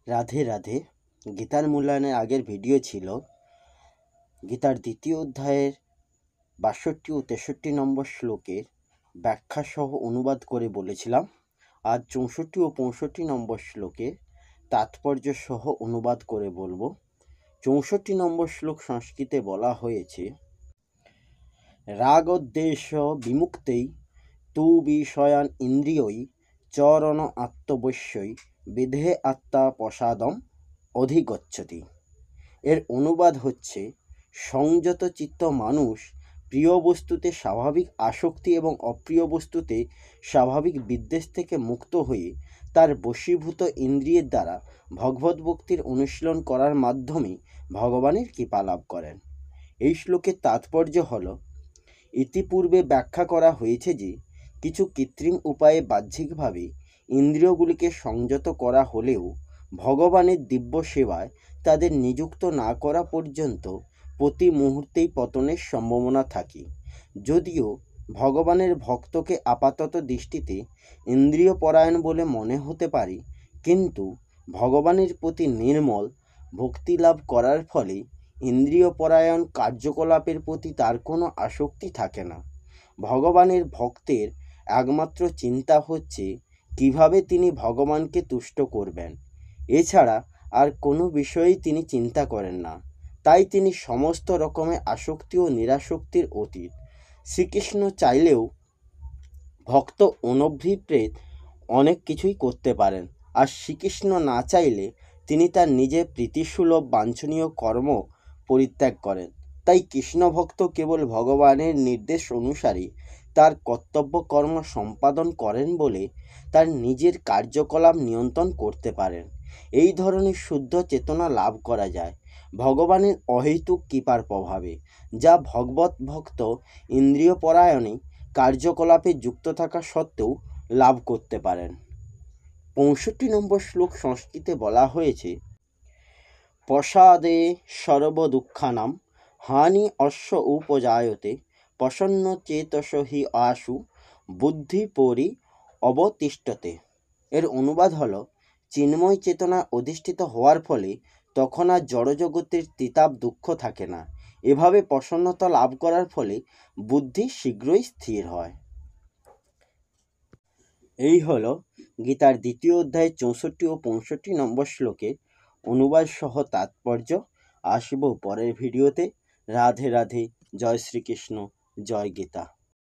রাধে রাধে। গীতার মূল্যায়নের আগের ভিডিও ছিল গীতার দ্বিতীয় অধ্যায়ের ৬২ ও ৬৩ নম্বর শ্লোকের ব্যাখ্যা সহ অনুবাদ করে বলেছিলাম। আজ ৬৪ ও ৬৫ নম্বর শ্লোকের তাৎপর্য সহ অনুবাদ করে বলবো। ৬৪ নম্বর শ্লোক সংস্কৃতে বলা হয়েছে, রাগোদ্দেশ বিমুক্তেই তু বিষয়ান ইন্দ্রিয়ই চরণ আত্মবশ্যই বিধে আত্মা প্রসাদম অধিগচ্ছতি। এর অনুবাদ হচ্ছে, সংযত চিত্ত মানুষ প্রিয় বস্তুতে স্বাভাবিক আসক্তি এবং অপ্রিয় বস্তুতে স্বাভাবিক বিদ্বেষ থেকে মুক্ত হয়ে তার বশীভূত ইন্দ্রিয়ের দ্বারা ভগবত ভক্তির অনুশীলন করার মাধ্যমে ভগবানের কৃপা লাভ করেন। এই শ্লোকের তাৎপর্য হল, ইতিপূর্বে ব্যাখ্যা করা হয়েছে যে কিছু কৃত্রিম উপায়ে বাহ্যিকভাবে ইন্দ্রিয়গুলিকে সংযত করা হলেও ভগবানের দিব্য সেবায় তাদের নিযুক্ত না করা পর্যন্ত প্রতি মুহূর্তেই পতনের সম্ভাবনা থাকে। যদিও ভগবানের ভক্তকে আপাতত দৃষ্টিতে ইন্দ্রিয় পরায়ণ বলে মনে হতে পারে, কিন্তু ভগবানের প্রতি নির্মল ভক্তি লাভ করার ফলে ইন্দ্রিয় পরায়ণ কার্যকলাপের প্রতি তার কোনো আসক্তি থাকে না। ভগবানের ভক্তের একমাত্র চিন্তা হচ্ছে কিভাবে তিনি ভগবানকে তুষ্ট করবেন। এছাড়া আর কোনো বিষয়েই তিনি চিন্তা করেন না। তাই তিনি সমস্ত রকমের আসক্তি ও নিরাসক্তির অতীত। শ্রীকৃষ্ণ চাইলেও ভক্ত অনভিপ্রেত অনেক কিছুই করতে পারেন, আর শ্রীকৃষ্ণ না চাইলে তিনি তার নিজের প্রীতিসুলভ বাঞ্ছনীয় কর্ম পরিত্যাগ করেন। তাই কৃষ্ণ ভক্ত কেবল ভগবানের নির্দেশ অনুসারে তার কর্তব্য কর্ম সম্পাদন করেন বলে তার নিজের কার্যকলাপ নিয়ন্ত্রণ করতে পারেন। এই ধরনের শুদ্ধ চেতনা লাভ করা যায় ভগবানের অহেতুক কৃপার প্রভাবে, যা ভগবত ভক্ত ইন্দ্রিয় পরায়ণে কার্যকলাপে যুক্ত থাকা সত্ত্বেও লাভ করতে পারেন। ৬৫ নম্বর শ্লোক সংস্কৃতে বলা হয়েছে, প্রসাদে সর্বদুঃখানাম হানি অশ্ব উপজায়তে প্রসন্ন চেতস হি আশু বুদ্ধি পরি অবতিষ্ঠতে। এর অনুবাদ হলো, চিন্ময় চেতনা অধিষ্ঠিত হওয়ার ফলে তখন আর জড়জগতের তিতাব দুঃখ থাকে না। এভাবে প্রসন্নতা লাভ করার ফলে বুদ্ধি শীঘ্রই স্থির হয়। এই হলো গীতার দ্বিতীয় অধ্যায় ৬৪ ও ৬৫ নম্বর শ্লোকের অনুবাদ সহ তাৎপর্য। আসব পরের ভিডিওতে। রাধে রাধে। জয় শ্রীকৃষ্ণ। জয় গীতা।